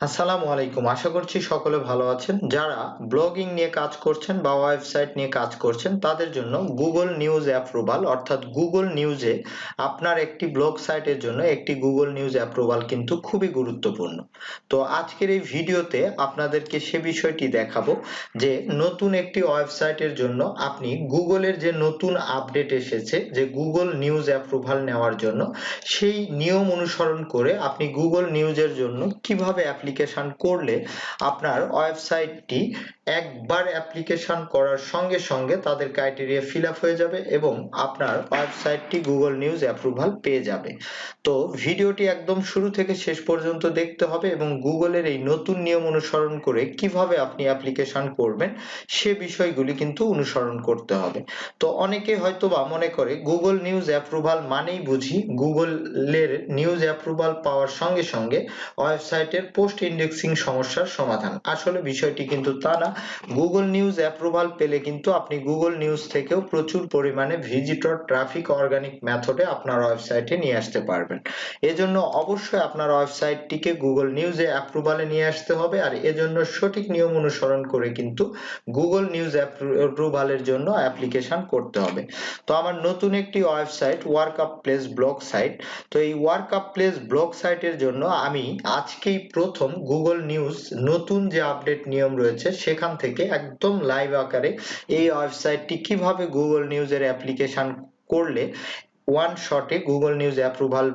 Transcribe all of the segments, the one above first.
আসসালামু আলাইকুম। আশা করছি সকলে ভালো আছেন। যারা ব্লগিং নিয়ে কাজ করছেন বা ওয়েবসাইট নিয়ে কাজ করছেন তাদের জন্য গুগল নিউজ অ্যাপ্রুভাল অর্থাৎ গুগল নিউজে আপনার একটি ব্লগ সাইটের জন্য একটি গুগল নিউজ অ্যাপ্রুভাল কিন্তু খুবই গুরুত্বপূর্ণ। তো আজকের এই ভিডিওতে আপনাদেরকে সে বিষয়টি দেখাবো যে নতুন একটি ওয়েবসাইটের জন্য আপনি গুগলের যে নতুন আপডেট এসেছে যে গুগল নিউজ অ্যাপ্রুভাল নেওয়ার জন্য সেই নিয়ম অনুসরণ করে আপনি গুগল নিউজের জন্য কিভাবে অ্যাপ্লিকেশন করলে আপনার ওয়েবসাইটটি একবার অ্যাপ্লিকেশন করার সঙ্গে সঙ্গে তাদের ক্রাইটেরিয়া ফিল আপ হয়ে যাবে এবং আপনার ওয়েবসাইটটি গুগল নিউজ অ্যাপ্রুভাল পেয়ে যাবে। তো ভিডিওটি একদম শুরু থেকে শেষ পর্যন্ত দেখতে হবে এবং গুগলের এই নতুন নিয়ম অনুসরণ করে কিভাবে আপনি অ্যাপ্লিকেশন করবেন সে বিষয়গুলি কিন্তু অনুসরণ করতে হবে। তো অনেকে হয়তোবা মনে করে গুগল নিউজ অ্যাপ্রুভাল মানেই বুঝি গুগলের নিউজ অ্যাপ্রুভাল পাওয়ার সঙ্গে সঙ্গে ওয়েবসাইটের পোস্ট ইন্ডেক্সিং সমস্যার সমাধান। আসলে বিষয়টি কিন্তু তা না। গুগল নিউজ অ্যাপ্রুভাল পেলে কিন্তু আপনি গুগল নিউজ থেকেও প্রচুর পরিমাণে ভিজিটর ট্রাফিক অর্গানিক মেথডে আপনার ওয়েবসাইটে নিয়ে আসতে পারবেন। এজন্য অবশ্যই আপনার ওয়েবসাইটটিকে গুগল নিউজে অ্যাপ্রুভালে নিয়ে আসতে হবে আর এজন্য সঠিক নিয়ম অনুসরণ করে কিন্তু গুগল নিউজ অ্যাপ্রুভালের জন্য অ্যাপ্লিকেশন করতে হবে। তো আমার নতুন একটি website workup place blog site. তো এই ওয়ার্কআপ প্লেস ব্লগ সাইটের জন্য আমি আজকেই প্রথম গুগল নিউজ নতুন যে আপডেট নিয়ম রয়েছে সেখান থেকে একদম লাইভ আকারে এই ওয়েবসাইটটি কিভাবে গুগল নিউজের অ্যাপ্লিকেশন করলে ওয়ান শটে গুগল নিউজ অ্যাপ্রুভাল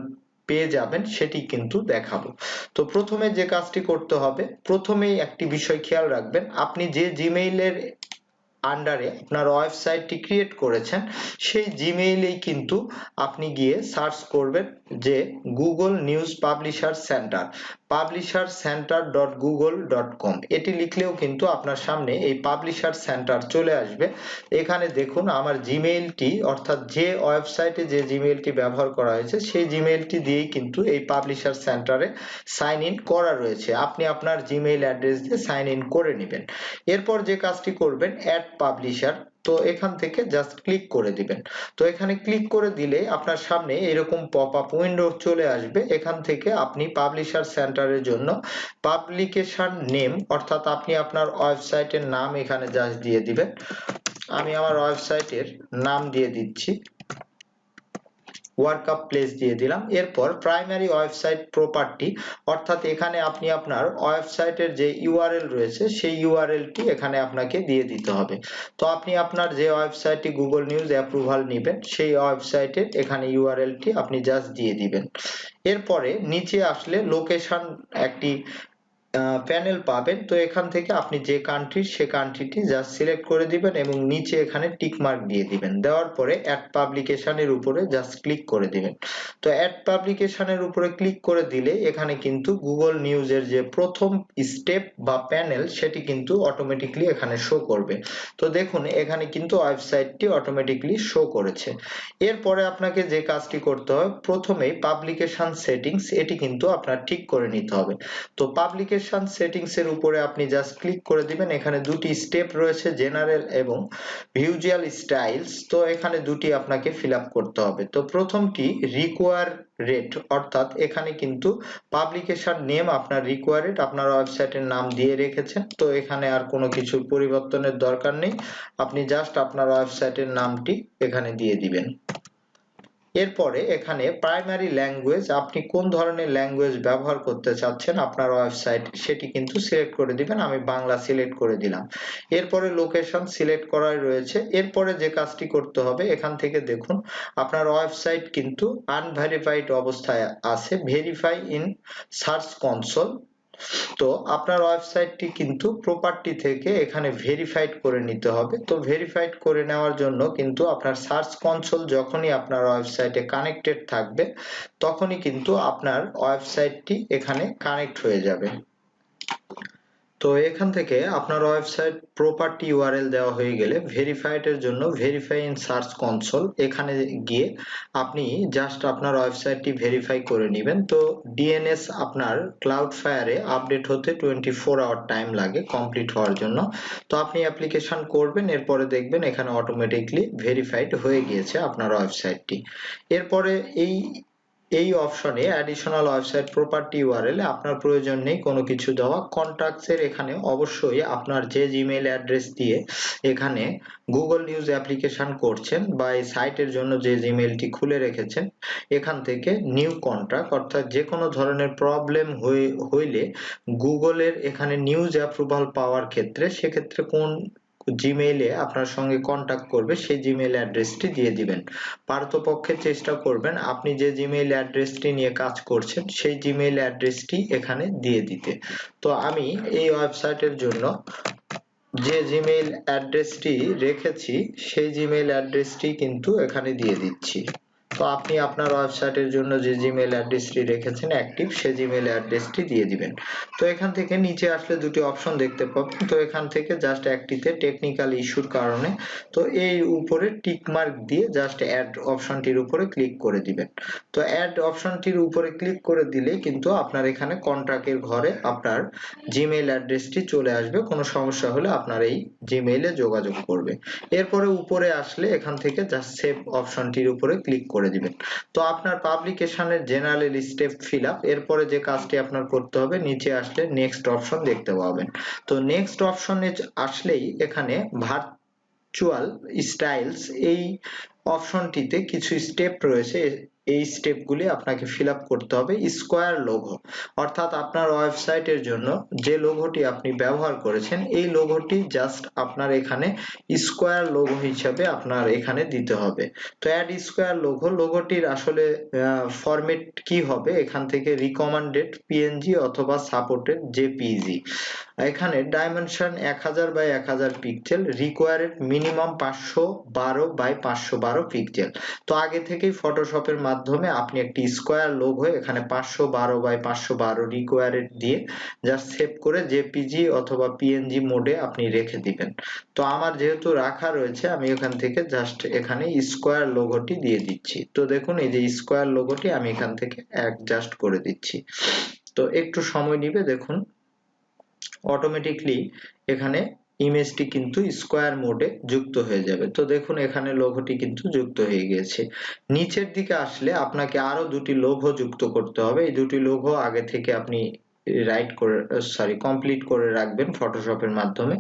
পেয়ে যাবেন সেটি কিন্তু দেখাবো। তো প্রথমে যে কাজটি করতে হবে, প্রথমেই একটি বিষয় খেয়াল রাখবেন, আপনি যে জিমেইলের আন্ডারে আপনার ওয়েবসাইটটি ক্রিয়েট করেছেন সেই জিমেইলেই কিন্তু আপনি গিয়ে সার্চ করবেন যে Google news publisher centre dot Google dot com. এটি লিখলেও কিন্তু আপনার সামনে এই পাবলিশার সেন্টার চলে আসবে। এখানে দেখুন আমার জিমেইলটি অর্থাৎ যে ওয়েবসাইটে যে জিমেইলটি ব্যবহার করা হয়েছে সেই জিমেইলটি দিয়েই কিন্তু এই পাবলিশার সেন্টারে সাইন ইন করা রয়েছে। আপনি আপনার জিমেইল অ্যাড্রেস দিয়ে সাইন ইন করে নেবেন। এরপর যে কাজটি করবেন অ্যাড পাবলিশার, তো এখান থেকে জাস্ট ক্লিক করে দিবেন। তো এখানে ক্লিক করে দিলে আপনার সামনে এরকম পপ আপ উইন্ডো চলে আসবে। এখান থেকে আপনি পাবলিশার সেন্টারের জন্য পাবলিকেশন নেম অর্থাৎ আপনি আপনার ওয়েবসাইটের নাম এখানে জাস্ট দিয়ে দিবেন। আমি আমার ওয়েবসাইটের নাম দিয়ে দিচ্ছি, ওয়ার্কআপ প্লেস দিয়ে দিলাম। এরপর প্রাইমারি ওয়েবসাইট প্রপার্টি অর্থাৎ এখানে আপনি আপনার ওয়েবসাইটের যে ইউআরএল রয়েছে সেই ইউআরএলটি এখানে আপনাকে দিয়ে দিতে হবে। তো আপনি আপনার যে ওয়েবসাইটটি গুগল নিউজ অ্যাপ্রুভাল নেবেন সেই ওয়েবসাইটের এখানে ইউআরএলটি আপনি জাস্ট দিয়ে দিবেন। এরপরে নিচে আসলে লোকেশন একটি প্যানেল পাবেন। তো এখান থেকে আপনি যে কান্ট্রির সে কান্ট্রিটি জাস্ট সিলেক্ট করে দিবেন এবং নিচে এখানে টিক মার্ক দিয়ে দিবেন। দেওয়ার পরে অ্যাড পাবলিকেশনের উপরে জাস্ট ক্লিক করে দিবেন। তো অ্যাড পাবলিকেশনের উপরে ক্লিক করে দিলে এখানে কিন্তু গুগল নিউজের যে প্রথম স্টেপ বা প্যানেল সেটি কিন্তু অটোমেটিকলি এখানে শো করবে। তো দেখুন এখানে কিন্তু ওয়েবসাইটটি অটোমেটিকলি শো করেছে। এরপরে আপনাকে যে কাজটি করতে হবে, প্রথমেই পাবলিকেশন সেটিংস এটি কিন্তু আপনার ঠিক করে নিতে হবে। তো পাবলিকেশন সেটিংস এর উপরে আপনি জাস্ট ক্লিক করে দিবেন। এখানে দুটি স্টেপ রয়েছে, জেনারেল এবং ভিজুয়াল স্টাইলস। তো এখানে দুটি আপনাকে ফিল আপ করতে হবে। তো প্রথমটি রিকোয়ার রেট অর্থাৎ এখানে কিন্তু পাবলিকেশন নেম আপনার রিকোয়ারেড আপনার ওয়েবসাইটের নাম দিয়ে রেখেছেন। তো এখানে আর কোনো কিছুর পরিবর্তনের দরকার নেই, আপনি জাস্ট আপনার ওয়েবসাইটের নামটি এখানে দিয়ে দিবেন। এরপরে এখানে প্রাইমারি ল্যাঙ্গুয়েজ আপনি কোন ধরনের ল্যাঙ্গুয়েজ ব্যবহার করতে চাচ্ছেন আপনার ওয়েবসাইট সেটি কিন্তু সিলেক্ট করে দিবেন। আমি বাংলা সিলেক্ট করে দিলাম। এরপরে লোকেশন সিলেক্ট করাই রয়েছে। এরপরে যে কাজটি করতে হবে, এখান থেকে দেখুন আপনার ওয়েবসাইট কিন্তু আনভেরিফাইড অবস্থায় আছে, ভেরিফাই ইন সার্চ কনসোল। তো আপনার ওয়েবসাইটটি কিন্তু প্রপার্টি থেকে এখানে ভেরিফাইড করে নিতে হবে। তো ভেরিফাইড করে নেওয়ার জন্য কিন্তু আপনার সার্চ কনসোল যখনই আপনার ওয়েবসাইটে কানেক্টেড থাকবে তখনই কিন্তু আপনার ওয়েবসাইটটি এখানে কানেক্ট হয়ে যাবে। তো এখান থেকে আপনার ওয়েবসাইট প্রপার্টি ইউআরএল দেওয়া হয়ে গেলে ভেরিফাইড এর জন্য ভেরিফাই ইন সার্চ কনসোল এখানে গিয়ে আপনি জাস্ট আপনার ওয়েবসাইটটি ভেরিফাই করে নেবেন। তো ডিএনএস আপনার ক্লাউডফায়ারে আপডেট হতে 24 আওয়ার টাইম লাগে কমপ্লিট হওয়ার জন্য। তো আপনি অ্যাপ্লিকেশন করবেন, এরপরে দেখবেন এখানে অটোমেটিকলি ভেরিফাইড হয়ে গিয়েছে আপনার ওয়েবসাইটটি। এরপরে এই অপশনে অ্যাডিশনাল ওয়েবসাইট প্রপার্টি ইউআরএল আপনার প্রয়োজন নেই কোনো কিছু দেওয়া। কন্টাক্টস এর এখানে অবশ্যই আপনার যে জিমেইল অ্যাড্রেস দিয়ে এখানে গুগল নিউজ অ্যাপ্লিকেশন করছেন বা এই সাইটের জন্য যে জিমেইলটি খুলে রেখেছেন, এখান থেকে নিউ কন্ট্রাক্ট অর্থাৎ যে কোনো ধরনের প্রবলেম হইলে গুগলের এখানে নিউজ অ্যাপ্রুভাল পাওয়ার ক্ষেত্রে সেক্ষেত্রে কোন জিমেইলে আপনার সঙ্গে কন্টাক্ট করবে সেই জিমেইল অ্যাড্রেসটি দিয়ে দিবেন। পারতপক্ষে চেষ্টা করবেন আপনি যে জিমেইল অ্যাড্রেসটি নিয়ে কাজ করছেন সেই জিমেইল অ্যাড্রেসটি এখানে দিয়ে দিতে। তো আমি এই ওয়েবসাইটের জন্য যে জিমেইল অ্যাড্রেসটি রেখেছি সেই জিমেইল অ্যাড্রেসটি কিন্তু এখানে দিয়ে দিচ্ছি। তো আপনি আপনার ওয়েবসাইটের জন্য যে জিমেইল অ্যাড্রেসটি রেখেছেন অ্যাক্টিভ সেই জিমেইল অ্যাড্রেসটি দিয়ে দিবেন। তো এখান থেকে নিচে আসলে দুটি অপশন দেখতে পাবেন, তো এখান থেকে জাস্ট একটিতে টেকনিক্যাল ইস্যুর কারণে, তো এই উপরে টিক মার্ক দিয়ে জাস্ট অ্যাড অপশনটির উপরে ক্লিক করে দিবেন। তো অ্যাড অপশনটির উপরে ক্লিক করে দিলে কিন্তু আপনার এখানে কন্ট্রাক্টের ঘরে আপনার জিমেইল অ্যাড্রেসটি চলে আসবে। কোনো সমস্যা হলে আপনার এই জিমেইলে যোগাযোগ করবে। এরপরে উপরে আসলে এখান থেকে জাস্ট সেভ অপশনটির উপরে ক্লিক করে দিবেন। তো আপনার পাবলিকেশনের জেনারেল স্টেপ ফিল আপ, এরপরে যে কাজটি আপনার করতে হবে নিচে আসলে নেক্সট অপশন দেখতে পাবেন। তো নেক্সট অপশনে আসলেই এখানে ভার্চুয়াল স্টাইলস এই অপশনটিতে কিছু স্টেপ রয়েছে। এই স্টেপগুলি আপনাকে ফিল আপ করতে হবে। স্কোয়ার লোগো অর্থাৎ আপনার ওয়েবসাইটের জন্য যে লোগোটি আপনি ব্যবহার করেছেন এই লোগোটি জাস্ট আপনার এখানে স্কোয়ার লোগো হিসাবে আপনার এখানে দিতে হবে। তো অ্যাড স্কোয়ার লোগোটির আসলে ফরম্যাট কি হবে, এখান থেকে রিকমেন্ডেড পিএনজি অথবা সাপোর্টেড জেপিইজি। এখানে dimension 1000 by 1000 pixel, required minimum 512 by 512 pixel. তো আগে থেকেই ফটোশপের মাধ্যমে আপনি একটি স্কোয়ার লোগো এখানে 512 বাই 512 রিকোয়ার্ড দিয়ে জাস্ট সেভ করে জেপিজি অথবা পিএনজি মোডে আপনি রেখে দিবেন। তো আমার যেহেতু রাখা রয়েছে আমি এখান থেকে জাস্ট এখানে স্কোয়ার লোগোটি দিয়ে দিচ্ছি। তো দেখুন এই যে স্কোয়ার লোগোটি আমি এখান থেকে অ্যাডজাস্ট করে দিচ্ছি। তো একটু সময় নিবে, দেখুন অটোমেটিকলি এখানে ইমেজটি কিন্তু স্কোয়ার মোডে যুক্ত হয়ে যাবে। তো দেখুন এখানে লোগোটি কিন্তু যুক্ত হয়ে গিয়েছে। নিচের দিকে আসলে আপনাকে আরো দুটি লোগো যুক্ত করতে হবে। এই দুটি লোগো আগে থেকে আপনি কমপ্লিট করে রাখবেন ফটোশপের মাধ্যমে।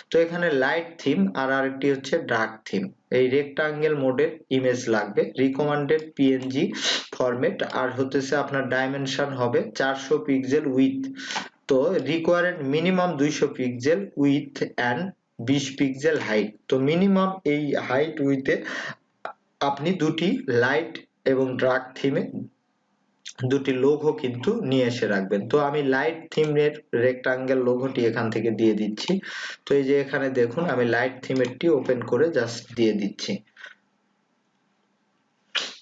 তো এখানে লাইট থিম আর আরেকটি হচ্ছে ডার্ক থিম। এই রেক্টাঙ্গেল মোডের ইমেজ লাগবে, রিকমেন্ডেড পিএনজি ফরম্যাট, আর হতেছে আপনার ডাইমেনশন হবে 400 পিক্সেল উইথ। তো required minimum 200 pixel width and 20 pixel height. তো মিনিমাম এই হাইট উইথে আপনি দুটি লাইট এবং ডার্ক থিমে দুটি লোগো কিন্তু নিয়ে এসে রাখবেন। তো আমি লাইট থিমের রেক্টাঙ্গেল লোগোটি এখান থেকে দিয়ে দিচ্ছি। তো এই যে এখানে দেখুন আমি লাইট থিমেরটি ওপেন করে জাস্ট দিয়ে দিচ্ছি।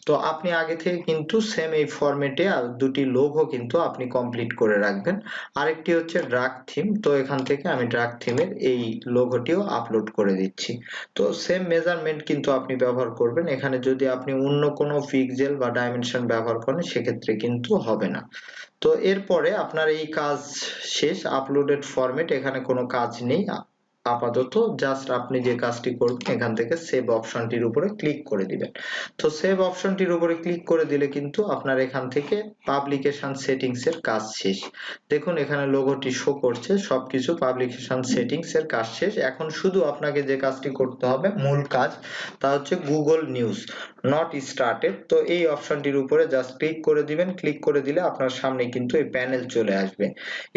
তো আপনি আগে থেকে কিন্তু সেম এই ফরম্যাটে দুটি লোগো কিন্তু আপনি কমপ্লিট করে রাখবেন। আরেকটি হচ্ছে ড্রাগ থিম, তো এখান থেকে আমি ড্রাগ থিমের এই লোগোটিও আপলোড করে দিচ্ছি। তো সেম মেজারমেন্ট কিন্তু আপনি ব্যবহার করবেন। এখানে যদি আপনি অন্য কোনো পিক্সেল বা ডাইমেনশন ব্যবহার করেন সেক্ষেত্রে কিন্তু হবে না। তো এরপরে আপনার এই কাজ শেষ। আপলোডেড ফরম্যাট, এখানে কোনো কাজ নেই আপাতত, জাস্ট আপনি যে কাজটি করবেন এখান থেকে সেভ অপশনটির উপরে ক্লিক করে দিবেন। তো সেভ অপশনটির উপরে ক্লিক করে দিলে কিন্তু আপনার এখান থেকে পাবলিকেশন সেটিংস এর কাজ শেষ। দেখুন এখানে লোগোটি শো করছে, সবকিছু পাবলিকেশন সেটিংস এর কাজ শেষ। এখন শুধু আপনাকে যে কাজটি করতে হবে মূল কাজ, তা হচ্ছে গুগল নিউজ নট স্টার্টেড। তো এই অপশনটির উপরে জাস্ট ক্লিক করে দিবেন। ক্লিক করে দিলে আপনার সামনে কিন্তু এই প্যানেল চলে আসবে।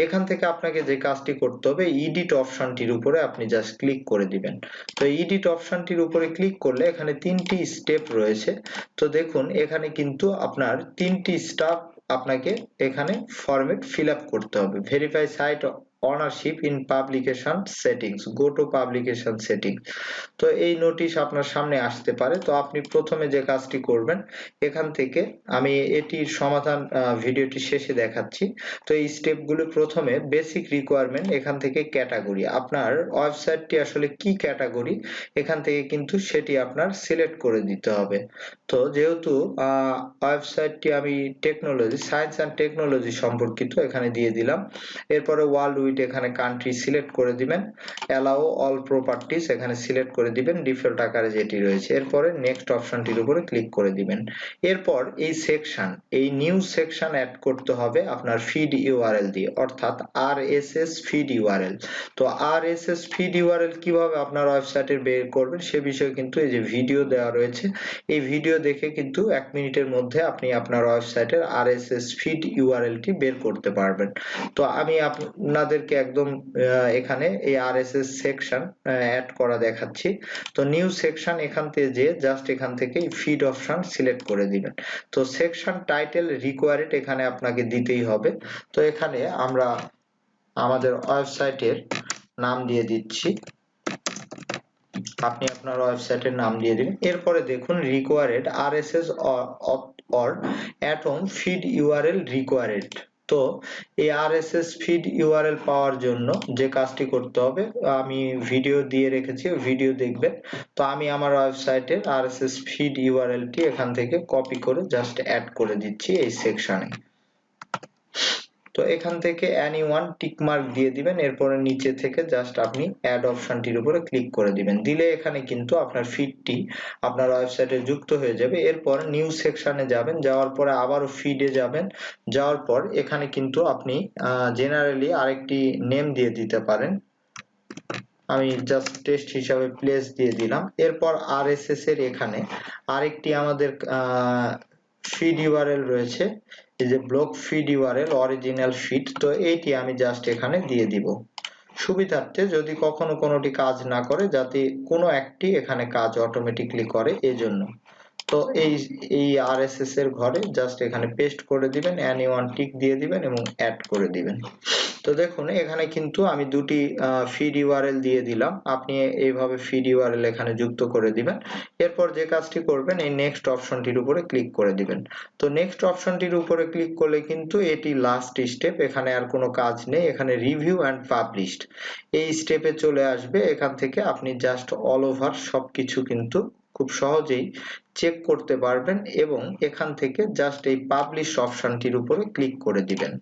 এখান থেকে আপনাকে যে কাজটি করতে হবে এডিট অপশনটির উপরে আপনি জাস্ট ক্লিক করে দিবেন। তো এডিট অপশনটির উপরে ক্লিক করলে এখানে তিনটি স্টেপ রয়েছে। তো দেখুন এখানে কিন্তু আপনার তিনটি স্টেপ আপনাকে এখানে ফরম্যাট ফিল আপ করতে হবে। Verify site ownership in publication settings, go to publication setting. তো এই নোটিশ আপনার সামনে আসতে পারে। তো আপনি প্রথমে যে কাজটি করবেন এখান থেকে, আমি এটির সমাধান ভিডিওটি শেষে দেখাচ্ছি। তো এই স্টেপগুলো প্রথমে বেসিক রিকোয়ারমেন্ট, এখান থেকে ক্যাটাগরি, আপনার ওয়েবসাইটটি আসলে কি ক্যাটাগরি এখান থেকে কিন্তু সেটি আপনার সিলেক্ট করে দিতে হবে। তো যেহেতু ওয়েবসাইটটি আমি টেকনোলজি, সায়েন্স অ্যান্ড টেকনোলজি সম্পর্কিত, এখানে দিয়ে দিলাম। এরপরে ওয়ার্ল্ড উইথ এখানে কান্ট্রি সিলেক্ট করে দিবেন, অ্যালাউ অল প্রপার্টিজ এখানে সিলেক্ট করে দিবেন ডিফল্ট আকারে যেটি রয়েছে। এরপরে নেক্সট অপশনটির উপরে ক্লিক করে দিবেন। এরপর এই সেকশন, এই নিউ সেকশন অ্যাড করতে হবে আপনার ফিড ইউআরএল দিয়ে, অর্থাৎ আরএসএস ফিড ইউআরএল। তো আরএসএস ফিড ইউআরএল কিভাবে আপনার ওয়েবসাইটে বের করবেন সে বিষয়ে কিন্তু এই যে ভিডিও দেওয়া রয়েছে, এই ভিডিও দেখে কিন্তু 1 মিনিটের মধ্যে আপনি আপনার ওয়েবসাইটের আরএসএস ফিড ইউআরএলটি বের করতে পারবেন। তো আমি আপনাদেরকে একদম এখানে এই আরএসএস সেকশন অ্যাড করা দেখাচ্ছি। তো নিউ সেকশন এখান থেকে যে জাস্ট এখান থেকে ফিড অপশন সিলেক্ট করে দিবেন। তো সেকশন টাইটেল রিকোয়ার্ড এখানে আপনাকে দিতেই হবে। তো এখানে আমরা আমাদের ওয়েবসাইটের নাম দিয়ে দিচ্ছি, আপনি আপনার ওয়েবসাইটের নাম দিয়ে দিবেন। এরপরে দেখুন required RSS or atom feed URL required. তো এই আরএসএস ফিড ইউআরএল পাওয়ার জন্য যে কাজটি করতে হবে আমি ভিডিও দিয়ে রেখেছি, ভিডিও দেখবেন। তো আমি আমার ওয়েবসাইটের আরএসএস ফিড ইউআরএলটি এখান থেকে কপি করে জাস্ট অ্যাড করে দিচ্ছি এই সেকশনে। তো এখান থেকে anyone টিক মার্ক দিয়ে দিবেন, এরপরে নিচে থেকে জাস্ট আপনি অ্যাড অপশনটির উপরে ক্লিক করে দিবেন। দিলে এখানে কিন্তু আপনার ফিডটি আপনার ওয়েবসাইটে যুক্ত হয়ে যাবে। এরপর নিউ সেকশনে যাবেন, যাওয়ার পরে আবারও ফিডে যাবেন, যাওয়ার পর এখানে কিন্তু আপনি জেনারেলি আরেকটি নেম দিয়ে দিতে পারেন। আমি জাস্ট টেস্ট হিসাবে প্লেস দিয়ে দিলাম। এরপর আরএসএস এর এখানে আরেকটি আমাদের ফিড ইউআরএল রয়েছে, এই যে block feed URL original feed. তো এইটি আমি জাস্ট এখানে দিয়ে দিব সুবিধার্থে, যদি কখনো কোনোটি কাজ না করে যাতে কোনো একটি এখানে কাজ অটোমেটিকলি করে এজন্য। তো এই আরএসএস এর ঘরে জাস্ট এখানে পেস্ট করে দিবেন, anyone টিক দিয়ে দিবেন এবং অ্যাড করে দিবেন। তো দেখুন এখানে কিন্তু আমি দুটি ফিড ইউআরএল দিয়ে দিলাম, আপনি এইভাবে ফিড ইউআরএল এখানে যুক্ত করে দিবেন। এরপর যে কাজটি করবেন এই নেক্সট অপশনটির উপরে ক্লিক করে দিবেন। তো নেক্সট অপশনটির উপরে ক্লিক করলে কিন্তু এটি লাস্ট স্টেপ, এখানে আর কোনো কাজ নেই, এখানে রিভিউ এন্ড পাবলিশড এই স্টেপে চলে আসবে। এখান থেকে আপনি জাস্ট অল ওভার সবকিছু কিন্তু খুব সহজেই চেক করতে পারবেন এবং এখান থেকে জাস্ট এই পাবলিশ অপশনটির উপরে ক্লিক করে দিবেন।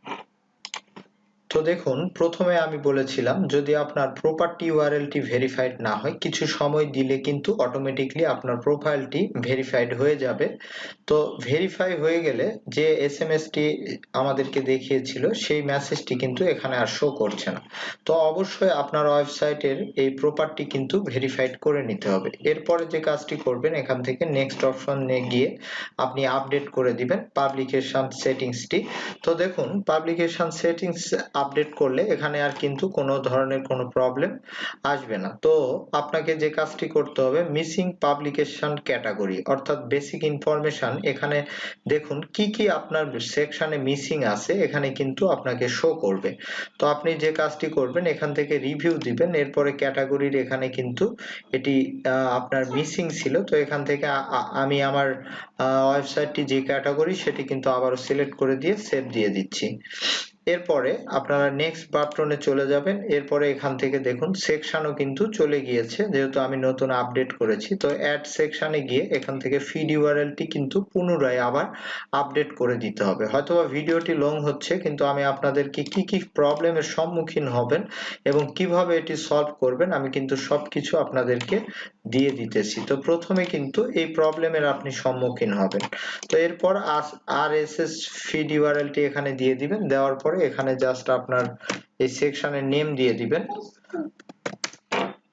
তো দেখুন প্রথমে আমি বলেছিলাম যদি আপনার প্রপার্টি ইউআরএলটি ভেরিফাইড না হয় কিছু সময় দিলে কিন্তু অটোমেটিকলি আপনার প্রোফাইলটি ভেরিফাইড হয়ে যাবে। তো ভেরিফাই হয়ে গেলে যে এসএমএসটি আমাদেরকে দেখিয়েছিল সেই মেসেজটি কিন্তু এখানে আর শো করছে না। তো অবশ্যই আপনার ওয়েবসাইটের এই প্রপার্টি কিন্তু ভেরিফাইড করে নিতে হবে। এরপরে যে কাজটি করবেন এখান থেকে নেক্সট অপশনে গিয়ে আপনি আপডেট করে দিবেন পাবলিকেশন সেটিংসটি। তো দেখুন পাবলিকেশন সেটিংস আপডেট করলে এখানে আর কিন্তু কোনো ধরনের কোনো প্রবলেম আসবে না। তো আপনাকে যে কাজটি করতে হবে মিসিং পাবলিকেশন ক্যাটাগরি অর্থাৎ বেসিক ইনফরমেশন, এখানে দেখুন কি কি আপনার সেকশনে মিসিং আছে এখানে কিন্তু আপনাকে শো করবে। তো আপনি যে কাজটি করবেন এখান থেকে রিভিউ দিবেন, এরপরে ক্যাটাগরির এখানে কিন্তু এটি আপনার মিসিং ছিল। তো এখান থেকে আমি আমার ওয়েবসাইটটি যে ক্যাটাগরি সেটি কিন্তু আবারও সিলেক্ট করে দিয়ে সেভ দিয়ে দিচ্ছি। এরপরে আপনারা নেক্সট বাটনে চলে যাবেন। এরপরে এখান থেকে দেখুন সেকশনও কিন্তু চলে গিয়েছে যেহেতু আমি নতুন আপডেট করেছি। তো অ্যাড সেকশনে গিয়ে এখান থেকে ফিড ইউআরএলটি কিন্তু পুনরায় আবার আপডেট করে দিতে হবে। হয়তোবা ভিডিওটি লং হচ্ছে কিন্তু আমি আপনাদেরকে কি কি প্রবলেমের সম্মুখীন হবেন এবং কিভাবে এটি সলভ করবেন আমি কিন্তু সবকিছু আপনাদেরকে দিয়ে দিতেছি। তো প্রথমে কিন্তু এই প্রবলেমের আপনি সম্মুখীন হবেন। তো এরপর আরএসএস ফিড ইউআরএলটি এখানে দিয়ে দিবেন, দেওয়ার পরে এখানে জাস্ট আপনার এই সেকশনের নেম দিয়ে দিবেন।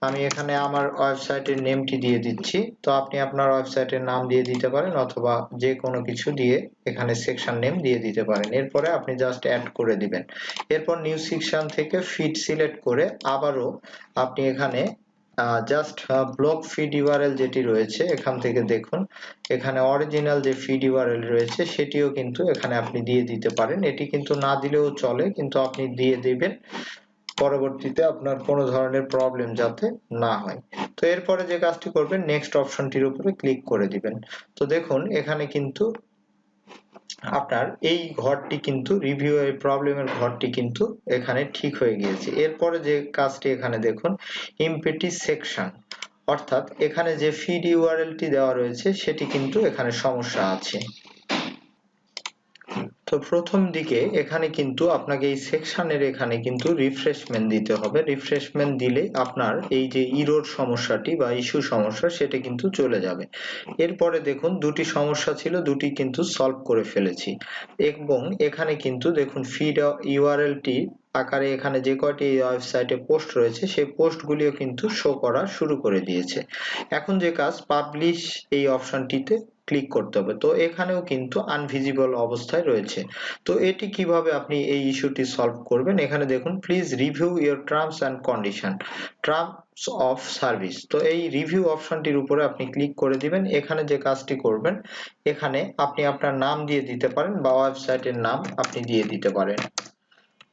আমি এখানে আমার ওয়েবসাইটের নেমটি দিয়ে দিচ্ছি। তো আপনি আপনার ওয়েবসাইটের নাম দিয়ে দিতে পারেন অথবা যে কোনো কিছু দিয়ে এখানে সেকশন নেম দিয়ে দিতে পারেন। এরপরে আপনি জাস্ট অ্যাড করে দিবেন। এরপর নিউ সেকশন থেকে ফিড সিলেক্ট করে আবারও আপনি এখানে জাস্ট ব্লক ফিড ইউআরএল যেটি রয়েছে এখান থেকে দেখুন এখানে অরিজিনাল যে ফিড ইউআরএল রয়েছে সেটিও কিন্তু এখানে আপনি দিয়ে দিতে পারেন। এটি কিন্তু না দিলেও চলে কিন্তু আপনি দিয়ে দিবেন পরবর্তীতে আপনার কোনো ধরনের প্রবলেম যাতে না হয়। তো এরপরে যে কাজটি করবেন নেক্সট অপশনটির উপরে ক্লিক করে দিবেন। তো দেখুন এখানে কিন্তু আপনার এই ঘরটি কিন্তু রিভিউ এর প্রবলেমের ঘরটি কিন্তু এখানে ঠিক হয়ে গিয়েছে। এরপরে যে কাজটি এখানে দেখুন এমপিটি সেকশন অর্থাৎ এখানে যে ফিড ইউআরএলটি দেওয়া রয়েছে সেটি কিন্তু এখানে সমস্যা আছে। তো প্রথম দিকে এখানে কিন্তু আপনাকে এই সেকশনের এখানে কিন্তু রিফ্রেশমেন্ট দিতে হবে, রিফ্রেশমেন্ট দিলে আপনার এই যে ইরর সমস্যাটি বা ইস্যু সমস্যা সেটা কিন্তু চলে যাবে। এরপরে দেখুন দুটি সমস্যা ছিল, দুটি কিন্তু সলভ করে ফেলেছি এবং এখানে কিন্তু দেখুন ফিড ইউআরএলটি আকারে এখানে যে কয়টি ওয়েবসাইটে পোস্ট রয়েছে সেই পোস্টগুলিও কিন্তু শো করা শুরু করে দিয়েছে। এখন যে কাজ, পাবলিশ এই অপশনটিতে ক্লিক করতে হবে। তো এখানেও কিন্তু আনভিজিবল অবস্থায় রয়েছে। তো এটি কিভাবে আপনি এই ইস্যুটি সলভ করবেন, এখানে দেখুন please review your terms and condition, terms of service. তো এই রিভিউ অপশনটির উপরে আপনি ক্লিক করে দিবেন। এখানে যে কাজটি করবেন, এখানে আপনি আপনার নাম দিয়ে দিতে পারেন বা ওয়েবসাইটের নাম আপনি দিয়ে দিতে পারেন।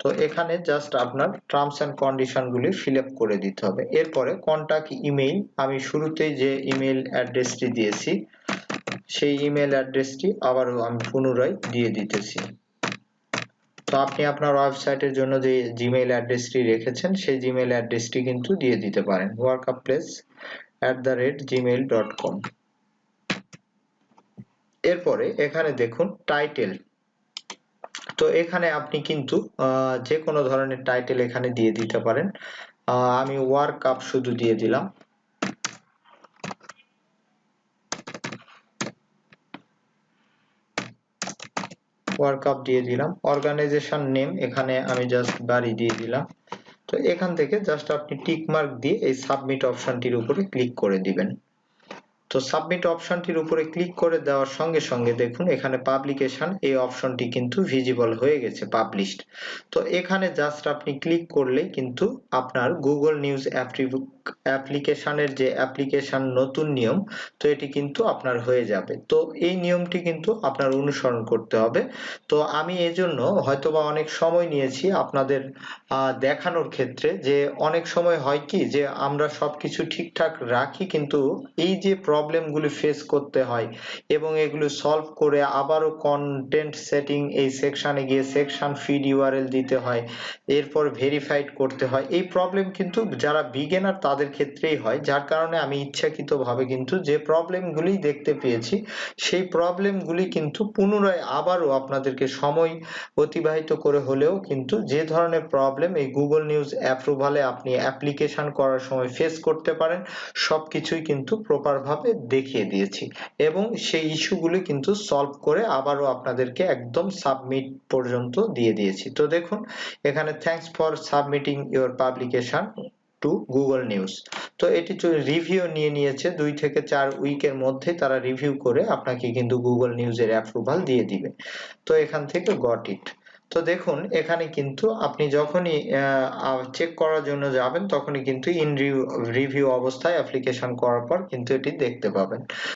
তো এখানে জাস্ট আপনার টার্মস এন্ড কন্ডিশন গুলি ফিল আপ করে দিতে হবে। এরপরে কন্টাক্ট ইমেইল, আমি শুরুতেই যে ইমেইল অ্যাড্রেসটি দিয়েছি সেই ইমেল অ্যাড্রেসটি আবারও আমি পুনরায় দিয়ে দিতেছি। তো আপনি আপনার ওয়েবসাইটের জন্য যে জিমেইল অ্যাড্রেসটি রেখেছেন সেই জিমেইল অ্যাড্রেসটি কিন্তু দিয়ে দিতে পারেন, workplace@gmail.com। এরপরে এখানে দেখুন টাইটেল। তো এখানে আপনি কিন্তু যে কোনো ধরনের টাইটেল এখানে দিয়ে দিতে পারেন। আমি ওয়ার্ক আপ শুধু দিয়ে দিলাম। ওয়ার্ক আপ দিয়ে দিলাম। অর্গানাইজেশন নেম এখানে আমি জাস্ট বাড়ি দিয়ে দিলাম। তো এখান থেকে জাস্ট আপনি টিক মার্ক দিয়ে এই সাবমিট অপশনটির উপরে ক্লিক করে দিবেন। তো সাবমিট অপশনটির উপরে ক্লিক করে দেওয়ার সঙ্গে সঙ্গে দেখুন এখানে পাবলিকেশন এই অপশনটি কিন্তু ভিজিবল হয়ে গেছে, পাবলিশড। তো এখানে জাস্ট আপনি ক্লিক করলেই কিন্তু আপনার গুগল নিউজ অ্যাপ্লিকেশনের যে অ্যাপ্লিকেশন নতুন নিয়ম, তো এটি কিন্তু আপনার হয়ে যাবে। তো এই নিয়মটি কিন্তু আপনার অনুসরণ করতে হবে। তো আমি এজন্য হয়তোবা অনেক সময় নিয়েছি আপনাদের দেখানোর ক্ষেত্রে, যে অনেক সময় হয় কি যে আমরা সবকিছু ঠিকঠাক রাখি কিন্তু এই যে প্রবলেমগুলি ফেস করতে হয় এবং এগুলো সলভ করে আবারও কন্টেন্ট সেটিং এই সেকশনে গিয়ে সেকশন ফিড ইউআরএল দিতে হয়, এরপর ভেরিফাইড করতে হয়। এই প্রবলেম কিন্তু যারা বিগিনার তাদের ক্ষেত্রেই হয়, যার কারণে আমি ইচ্ছাকৃতভাবে কিন্তু যে প্রবলেমগুলি দেখতে পেয়েছি সেই প্রবলেমগুলি কিন্তু পুনরায় আবারও আপনাদেরকে সময় অতিবাহিত করে হলেও কিন্তু যে ধরনের প্রবলেম এই গুগল নিউজ অ্যাপ্রুভালে আপনি অ্যাপ্লিকেশন করার সময় ফেস করতে পারেন সবকিছুই কিন্তু প্রপার ভাবে দেখিয়ে দিয়েছি এবং সেই ইস্যুগুলি কিন্তু সলভ করে আবারও আপনাদেরকে একদম সাবমিট পর্যন্ত দিয়ে দিয়েছি। তো দেখুন এখানে thanks for submitting your publication two Google news. তো এটি রিভিউ নিয়ে নিয়েছে 2 থেকে 4 উইকের মধ্যে, তারা রিভিউ করে আপনাকে কিন্তু গুগল নিউজের অ্যাপ্রুভাল দিয়ে দিবে। তো এখান থেকে গট ইট। তো দেখুন এখানে কিন্তু আপনি যখনই চেক করার জন্য যাবেন তখনই কিন্তু ইন রিভিউ অবস্থায় অ্যাপ্লিকেশন করার পর কিন্তু এটি দেখতে পাবেন।